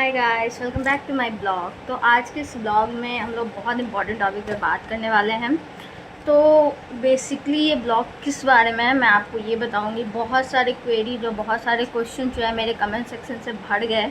Hi guys, welcome back to my blog. तो आज के इस ब्लॉग में हम लोग बहुत इंपॉर्टेंट टॉपिक पर बात करने वाले हैं। तो बेसिकली ये ब्लॉग किस बारे में है मैं आपको ये बताऊंगी। बहुत सारे बहुत सारे क्वेश्चन जो है मेरे कमेंट सेक्शन से भर गए,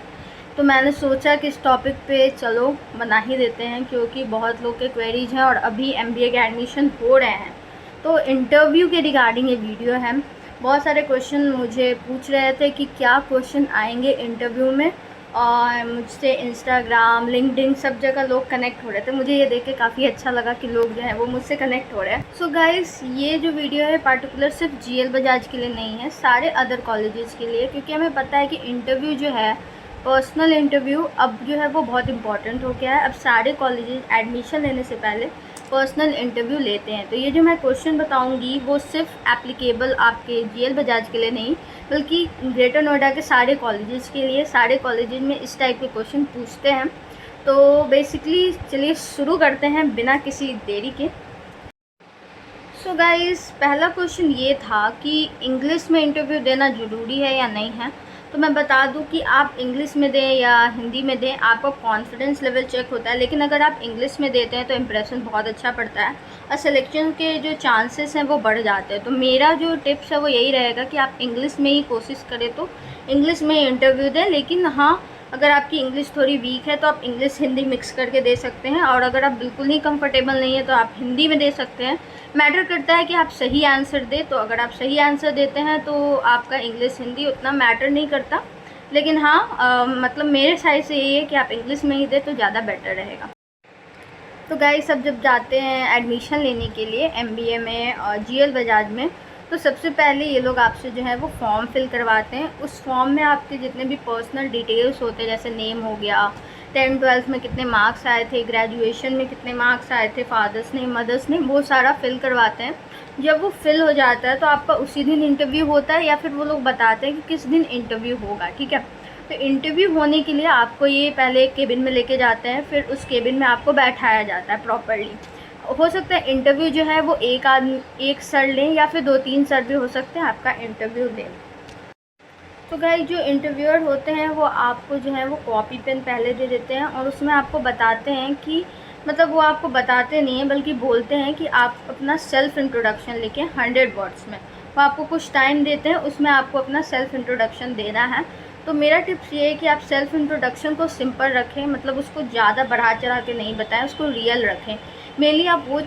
तो मैंने सोचा कि इस टॉपिक पे चलो बना ही देते हैं, क्योंकि बहुत लोग के क्वेरीज हैं और अभी एमबीए के एडमिशन हो रहे हैं। तो इंटरव्यू के रिगार्डिंग ये वीडियो है। बहुत सारे क्वेश्चन मुझे पूछ रहे थे कि क्या क्वेश्चन आएंगे इंटरव्यू में, और मुझसे इंस्टाग्राम, लिंक्डइन सब जगह लोग कनेक्ट हो रहे थे। मुझे ये देख के काफ़ी अच्छा लगा कि लोग जो है वो मुझसे कनेक्ट हो रहे हैं। सो गाइस, ये जो वीडियो है पार्टिकुलर सिर्फ जीएल बजाज के लिए नहीं है, सारे अदर कॉलेजेस के लिए, क्योंकि हमें पता है कि इंटरव्यू जो है, पर्सनल इंटरव्यू अब जो है वो बहुत इंपॉर्टेंट हो गया है। अब सारे कॉलेजेस एडमिशन लेने से पहले पर्सनल इंटरव्यू लेते हैं। तो ये जो मैं क्वेश्चन बताऊंगी वो सिर्फ एप्लीकेबल आपके जीएल बजाज के लिए नहीं, बल्कि ग्रेटर नोएडा के सारे कॉलेजेस के लिए। सारे कॉलेजेस में इस टाइप के क्वेश्चन पूछते हैं। तो बेसिकली चलिए शुरू करते हैं बिना किसी देरी के। सो गाइस, पहला क्वेश्चन ये था कि इंग्लिश में इंटरव्यू देना ज़रूरी है या नहीं है। तो मैं बता दूं कि आप इंग्लिश में दें या हिंदी में दें, आपका कॉन्फिडेंस लेवल चेक होता है। लेकिन अगर आप इंग्लिश में देते हैं तो इम्प्रेशन बहुत अच्छा पड़ता है और सिलेक्शन के जो चांसेस हैं वो बढ़ जाते हैं। तो मेरा जो टिप्स है वो यही रहेगा कि आप इंग्लिश में ही कोशिश करें, तो इंग्लिश में इंटरव्यू दें। लेकिन हाँ, अगर आपकी इंग्लिश थोड़ी वीक है तो आप इंग्लिश हिंदी मिक्स करके दे सकते हैं, और अगर आप बिल्कुल ही कंफर्टेबल नहीं है तो आप हिंदी में दे सकते हैं। मैटर करता है कि आप सही आंसर दें। तो अगर आप सही आंसर देते हैं तो आपका इंग्लिश हिंदी उतना मैटर नहीं करता। लेकिन हाँ, मतलब मेरे साइड से यही है कि आप इंग्लिश में ही दें तो ज़्यादा बेटर रहेगा। तो गाइस, सब जब जाते हैं एडमिशन लेने के लिए एमबीए में और जीएल बजाज में, तो सबसे पहले ये लोग आपसे जो है वो फॉर्म फिल करवाते हैं। उस फॉर्म में आपके जितने भी पर्सनल डिटेल्स होते हैं, जैसे नेम हो गया, 10th-12th में कितने मार्क्स आए थे, ग्रेजुएशन में कितने मार्क्स आए थे, फादर्स नेम, मदर्स नेम, वो सारा फिल करवाते हैं। जब वो फिल हो जाता है तो आपका उसी दिन इंटरव्यू होता है, या फिर वो लोग बताते हैं कि किस दिन इंटरव्यू होगा, ठीक है। तो इंटरव्यू होने के लिए आपको ये पहले एक केबिन में लेके जाते हैं, फिर उस केबिन में आपको बैठाया जाता है प्रॉपरली। हो सकता है इंटरव्यू जो है वो एक सर लें, या फिर 2-3 सर भी हो सकते हैं आपका इंटरव्यू लें। तो गाइस, जो इंटरव्यूअर होते हैं वो आपको जो है वो कॉपी पेन पहले दे देते हैं, और उसमें आपको बताते हैं कि, मतलब वो आपको बताते नहीं हैं बल्कि बोलते हैं कि आप अपना सेल्फ़ इंट्रोडक्शन लिखें 100 वर्ड्स में। वो आपको कुछ टाइम देते हैं, उसमें आपको अपना सेल्फ़ इंट्रोडक्शन देना है। तो मेरा टिप्स ये है कि आप सेल्फ़ इंट्रोडक्शन को सिंपल रखें, मतलब उसको ज़्यादा बढ़ा चढ़ा के नहीं बताएं, उसको रियल रखें। मेनली आप वो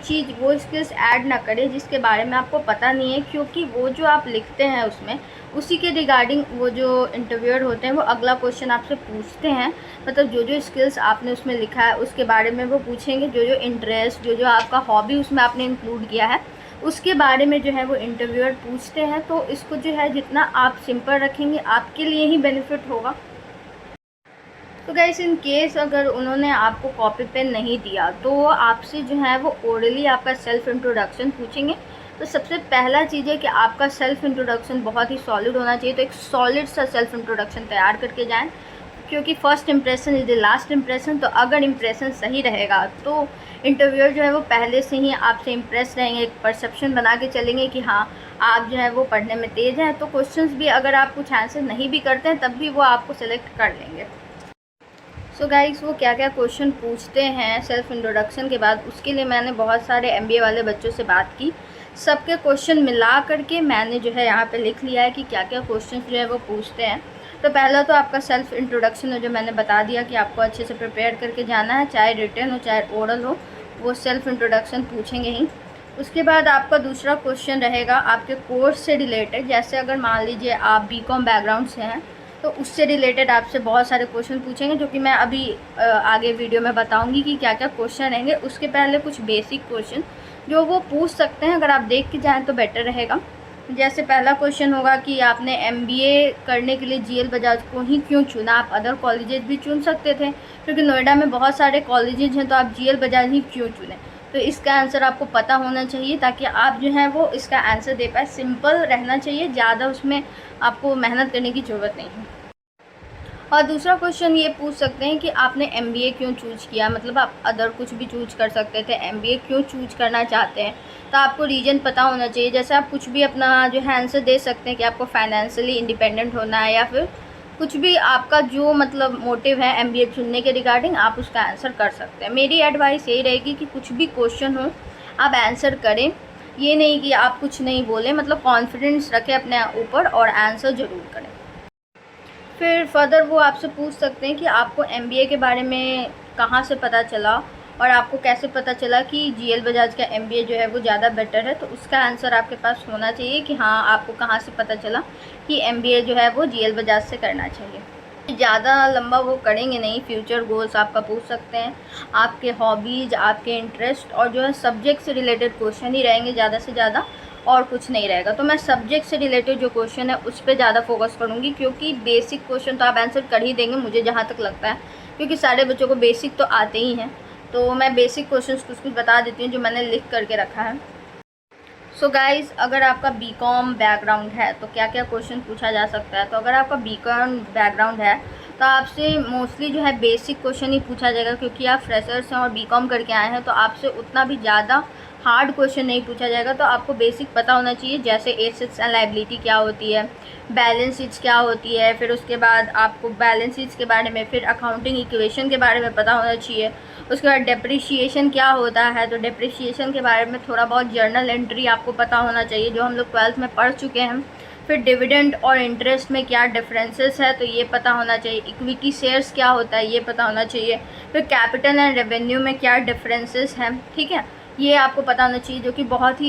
स्किल्स ऐड ना करें जिसके बारे में आपको पता नहीं है, क्योंकि वो जो आप लिखते हैं उसमें उसी के रिगार्डिंग वो जो इंटरव्यूअर होते हैं वो अगला क्वेश्चन आपसे पूछते हैं। मतलब जो जो स्किल्स आपने उसमें लिखा है उसके बारे में वो पूछेंगे। जो जो इंटरेस्ट, जो जो आपका हॉबी उसमें आपने इंक्लूड किया है उसके बारे में जो है वो इंटरव्यूअर पूछते हैं। तो इसको जो है जितना आप सिंपल रखेंगे आपके लिए ही बेनिफिट होगा। तो गाइस, इन केस अगर उन्होंने आपको कॉपी पेन नहीं दिया तो वो आपसे जो है वो ओरली आपका सेल्फ़ इंट्रोडक्शन पूछेंगे। तो सबसे पहला चीज़ है कि आपका सेल्फ़ इंट्रोडक्शन बहुत ही सॉलिड होना चाहिए। तो एक सॉलिड सा सेल्फ़ इंट्रोडक्शन तैयार करके जाएं, क्योंकि first impression is the last impression. तो अगर इंप्रेशन सही रहेगा तो इंटरव्यूअर जो है वो पहले से ही आपसे इम्प्रेस रहेंगे, एक परसेप्शन बना के चलेंगे कि हाँ, आप जो है वो पढ़ने में तेज़ हैं। तो क्वेश्चंस भी अगर आप कुछ आंसर नहीं भी करते हैं तब भी वो आपको सेलेक्ट कर लेंगे। सो गाइस, वो क्या क्या क्वेश्चन पूछते हैं सेल्फ़ इंट्रोडक्शन के बाद, उसके लिए मैंने बहुत सारे एमबीए वाले बच्चों से बात की। सबके क्वेश्चन मिला करके मैंने जो है यहाँ पे लिख लिया है कि क्या क्या क्वेश्चन जो है वो पूछते हैं। तो पहला तो आपका सेल्फ़ इंट्रोडक्शन है, जो मैंने बता दिया कि आपको अच्छे से प्रिपेयर करके जाना है, चाहे रिटन हो चाहे ओरल हो, वो सेल्फ़ इंट्रोडक्शन पूछेंगे ही। उसके बाद आपका दूसरा क्वेश्चन रहेगा आपके कोर्स से रिलेटेड। जैसे अगर मान लीजिए आप बीकॉम बैकग्राउंड से हैं तो उससे रिलेटेड आपसे बहुत सारे क्वेश्चन पूछेंगे, जो कि मैं अभी आगे वीडियो में बताऊंगी कि क्या क्या क्वेश्चन रहेंगे। उसके पहले कुछ बेसिक क्वेश्चन जो वो पूछ सकते हैं, अगर आप देख के जाएँ तो बेटर रहेगा। जैसे पहला क्वेश्चन होगा कि आपने एमबीए करने के लिए जीएल बजाज को ही क्यों चुना। आप अदर कॉलेजेस भी चुन सकते थे, क्योंकि नोएडा में बहुत सारे कॉलेजेस हैं, तो आप जीएल बजाज ही क्यों चुने। तो इसका आंसर आपको पता होना चाहिए ताकि आप जो है वो इसका आंसर दे पाए। सिंपल रहना चाहिए, ज़्यादा उसमें आपको मेहनत करने की ज़रूरत नहीं है। और दूसरा क्वेश्चन ये पूछ सकते हैं कि आपने एमबीए क्यों चूज किया। मतलब आप अदर कुछ भी चूज कर सकते थे, एमबीए क्यों चूज करना चाहते हैं, तो आपको रीज़न पता होना चाहिए। जैसे आप कुछ भी अपना जो है आंसर दे सकते हैं कि आपको फाइनेंशियली इंडिपेंडेंट होना है, या फिर कुछ भी आपका जो मतलब मोटिव है एमबीए चुनने के रिगार्डिंग, आप उसका आंसर कर सकते हैं। मेरी एडवाइस यही रहेगी कि कुछ भी क्वेश्चन हो आप आंसर करें, ये नहीं कि आप कुछ नहीं बोलें, मतलब कॉन्फिडेंस रखें अपने ऊपर और आंसर ज़रूर करें। फिर फर्दर वो आपसे पूछ सकते हैं कि आपको एमबीए के बारे में कहाँ से पता चला और आपको कैसे पता चला कि जीएल बजाज का एमबीए जो है वो ज़्यादा बेटर है। तो उसका आंसर आपके पास होना चाहिए कि हाँ, आपको कहाँ से पता चला कि एमबीए जो है वो जीएल बजाज से करना चाहिए। ज़्यादा लंबा वो करेंगे नहीं, फ्यूचर गोल्स आपका पूछ सकते हैं, आपके हॉबीज़, आपके इंटरेस्ट और जो है सब्जेक्ट से रिलेटेड क्वेश्चन ही रहेंगे ज़्यादा से ज़्यादा, और कुछ नहीं रहेगा। तो मैं सब्जेक्ट से रिलेटेड जो क्वेश्चन है उस पर ज़्यादा फोकस करूँगी, क्योंकि बेसिक क्वेश्चन तो आप आंसर कर ही देंगे मुझे जहाँ तक लगता है, क्योंकि सारे बच्चों को बेसिक तो आते ही हैं। तो मैं बेसिक क्वेश्चंस कुछ बता देती हूँ जो मैंने लिख करके रखा है। सो गाइज़, अगर आपका बीकॉम बैकग्राउंड है तो क्या क्या क्वेश्चन पूछा जा सकता है। तो अगर आपका बीकॉम बैकग्राउंड है तो आपसे मोस्टली जो है बेसिक क्वेश्चन ही पूछा जाएगा, क्योंकि आप फ्रेशर्स हैं और बीकॉम करके आए हैं, तो आपसे उतना भी ज़्यादा हार्ड क्वेश्चन नहीं पूछा जाएगा। तो आपको बेसिक पता होना चाहिए, जैसे एसेट्स एंड लायबिलिटी क्या होती है, बैलेंस शीट्स क्या होती है, फिर उसके बाद आपको बैलेंस शीट्स के बारे में, फिर अकाउंटिंग इक्वेशन के बारे में पता होना चाहिए। उसके बाद डेप्रिशिएशन क्या होता है, तो डेप्रिशिएशन के बारे में थोड़ा बहुत जर्नल एंट्री आपको पता होना चाहिए, जो हम लोग 12th में पढ़ चुके हैं। फिर डिविडेंड और इंटरेस्ट में क्या डिफरेंसेस है, तो ये पता होना चाहिए। इक्विटी शेयर्स क्या होता है, ये पता होना चाहिए। फिर कैपिटल एंड रेवेन्यू में क्या डिफरेंसेस हैं, ठीक है, ये आपको पता होना चाहिए, जो कि बहुत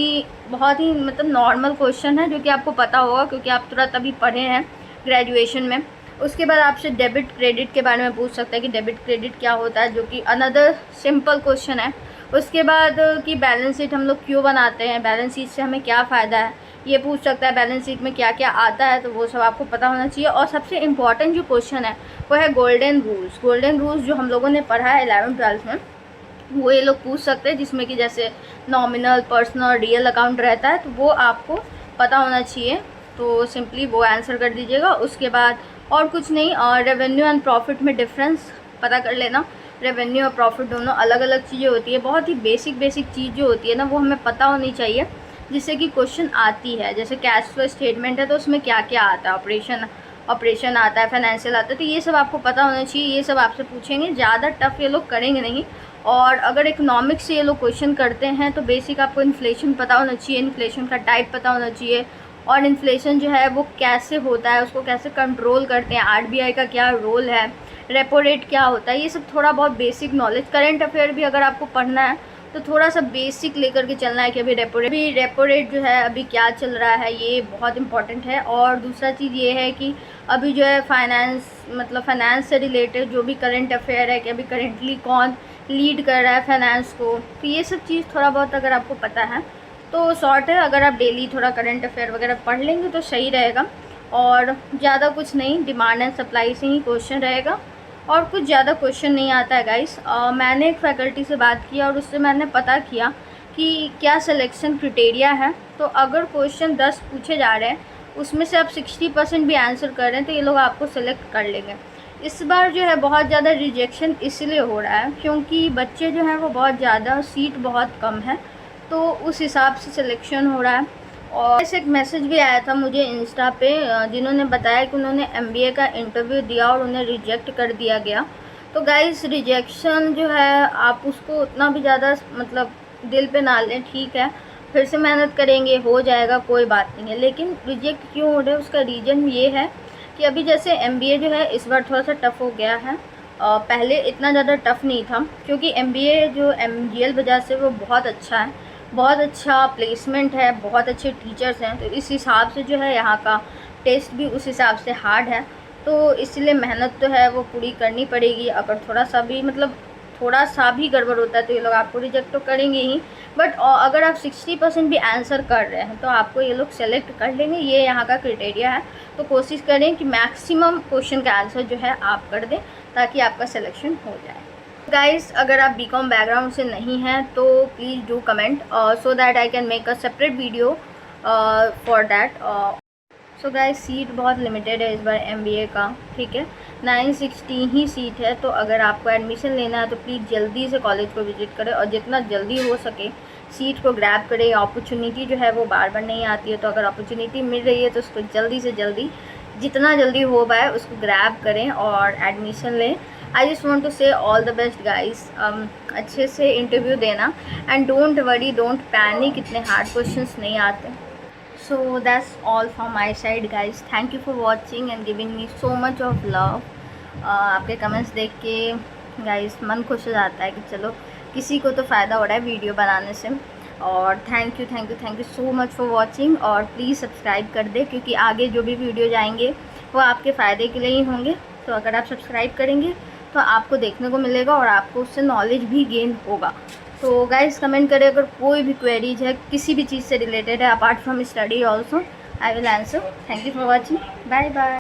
ही मतलब नॉर्मल क्वेश्चन है, जो कि आपको पता होगा क्योंकि आप तुरंत अभी पढ़े हैं ग्रेजुएशन में। उसके बाद आपसे डेबिट क्रेडिट के बारे में पूछ सकता है कि डेबिट क्रेडिट क्या होता है, जो कि अनदर सिंपल क्वेश्चन है। उसके बाद कि बैलेंस शीट हम लोग क्यों बनाते हैं, बैलेंस शीट से हमें क्या फ़ायदा है, ये पूछ सकता है। बैलेंस शीट में क्या क्या आता है, तो वो सब आपको पता होना चाहिए। और सबसे इम्पॉर्टेंट जो क्वेश्चन है वो है गोल्डन रूल्स। गोल्डन रूल्स जो हम लोगों ने पढ़ा है 11th-12th में, वो ये लोग पूछ सकते हैं, जिसमें कि जैसे नॉमिनल, पर्सनल, रियल अकाउंट रहता है, तो वो आपको पता होना चाहिए। तो सिंपली वो आंसर कर दीजिएगा। उसके बाद और कुछ नहीं, और रेवेन्यू एंड प्रॉफिट में डिफरेंस पता कर लेना। रेवेन्यू और प्रॉफिट दोनों अलग अलग चीज़ें होती है। बहुत ही बेसिक चीज़ जो होती है ना, वो हमें पता होनी चाहिए, जिससे कि क्वेश्चन आती है। जैसे कैश फ्लो स्टेटमेंट है तो उसमें क्या क्या आता है, ऑपरेशन आता है, फाइनेंशियल आता है, तो ये सब आपको पता होना चाहिए। ये सब आपसे पूछेंगे, ज़्यादा टफ ये लोग करेंगे नहीं। और अगर इकोनॉमिक्स से ये लोग क्वेश्चन करते हैं तो बेसिक आपको इन्फ्लेशन पता होना चाहिए, इन्फ्लेशन का टाइप पता होना चाहिए, और इन्फ्लेशन जो है वो कैसे होता है, उसको कैसे कंट्रोल करते हैं, आरबीआई का क्या रोल है, रेपो रेट क्या होता है, ये सब थोड़ा बहुत बेसिक नॉलेज। करंट अफेयर भी अगर आपको पढ़ना है तो थोड़ा सा बेसिक लेकर के चलना है कि अभी रेपो रेट जो है अभी क्या चल रहा है, ये बहुत इंपॉर्टेंट है। और दूसरा चीज़ ये है कि अभी जो है फाइनेंस से रिलेटेड जो भी करंट अफेयर है कि अभी करेंटली कौन लीड कर रहा है फाइनेंस को, तो ये सब चीज़ थोड़ा बहुत अगर आपको पता है तो शॉर्ट है। अगर आप डेली थोड़ा करंट अफेयर वगैरह पढ़ लेंगे तो सही रहेगा। और ज़्यादा कुछ नहीं, डिमांड एंड सप्लाई से ही क्वेश्चन रहेगा, और कुछ ज़्यादा क्वेश्चन नहीं आता है गाइस। मैंने एक फैकल्टी से बात किया और उससे मैंने पता किया कि क्या सिलेक्शन क्राइटेरिया है। तो अगर क्वेश्चन 10 पूछे जा रहे हैं, उसमें से आप 60% भी आंसर कर रहे हैं, तो ये लोग आपको सेलेक्ट कर लेंगे। इस बार जो है बहुत ज़्यादा रिजेक्शन इसलिए हो रहा है क्योंकि बच्चे जो हैं वो बहुत ज़्यादा, सीट बहुत कम है, तो उस हिसाब से सिलेक्शन हो रहा है। और ऐसे एक मैसेज भी आया था मुझे इंस्टा पे, जिन्होंने बताया कि उन्होंने एमबीए का इंटरव्यू दिया और उन्हें रिजेक्ट कर दिया गया। तो गाइस, रिजेक्शन जो है आप उसको उतना भी ज़्यादा मतलब दिल पे ना लें, ठीक है, फिर से मेहनत करेंगे, हो जाएगा, कोई बात नहीं है। लेकिन रिजेक्ट क्यों हो रहे हैं उसका रीज़न ये है कि अभी जैसे एमबीए जो है इस बार थोड़ा सा टफ़ हो गया है। पहले इतना ज़्यादा टफ़ नहीं था, क्योंकि एमबीए जो जीएल बजाज से वो बहुत अच्छा है, बहुत अच्छा प्लेसमेंट है, बहुत अच्छे टीचर्स हैं, तो इस हिसाब से जो है यहाँ का टेस्ट भी उस हिसाब से हार्ड है। तो इसलिए मेहनत तो है वो पूरी करनी पड़ेगी। अगर थोड़ा सा भी गड़बड़ होता है तो ये लोग आपको रिजेक्ट तो करेंगे ही, बट अगर आप 60% भी आंसर कर रहे हैं तो आपको ये लोग सेलेक्ट कर लेंगे, ये यहाँ का क्राइटेरिया है। तो कोशिश करें कि मैक्सिमम क्वेश्चन का आंसर जो है आप कर दें, ताकि आपका सिलेक्शन हो जाए। गाइस, अगर आप बीकॉम बैकग्राउंड से नहीं हैं तो please do comment so that I can make a separate video for that. So guys, seat बहुत लिमिटेड है इस बार एमबीए का, ठीक है, 960 ही सीट है। तो अगर आपको एडमिशन लेना है तो प्लीज़ जल्दी से कॉलेज को विजिट करें और जितना जल्दी हो सके सीट को ग्रैब करें। अपॉर्चुनिटी जो है वो बार बार नहीं आती है, तो अगर अपॉर्चुनिटी मिल रही है तो उसको जल्दी से जल्दी जितना जल्दी हो पाए उसको ग्रैब करें और एडमिशन लें। आई जस्ट वॉन्ट टू से ऑल द बेस्ट गाइस। अच्छे से इंटरव्यू देना and don't worry, don't panic, इतने हार्ड क्वेश्चंस नहीं आते। So that's all from my side guys. Thank you for watching and giving me so much of love. आपके comments देख के guys मन खुश हो जाता है कि चलो किसी को तो फ़ायदा हो रहा है वीडियो बनाने से। और thank you so much for watching. और प्लीज़ सब्सक्राइब कर दे क्योंकि आगे जो भी वीडियो जाएंगे वो आपके फ़ायदे के लिए ही होंगे। तो अगर आप सब्सक्राइब करेंगे तो आपको देखने को मिलेगा और आपको उससे नॉलेज भी गेन होगा। तो गाइज़ कमेंट करें अगर कोई भी क्वेरीज है किसी भी चीज़ से रिलेटेड है apart from study also, I will answer. Thank you for watching, bye bye.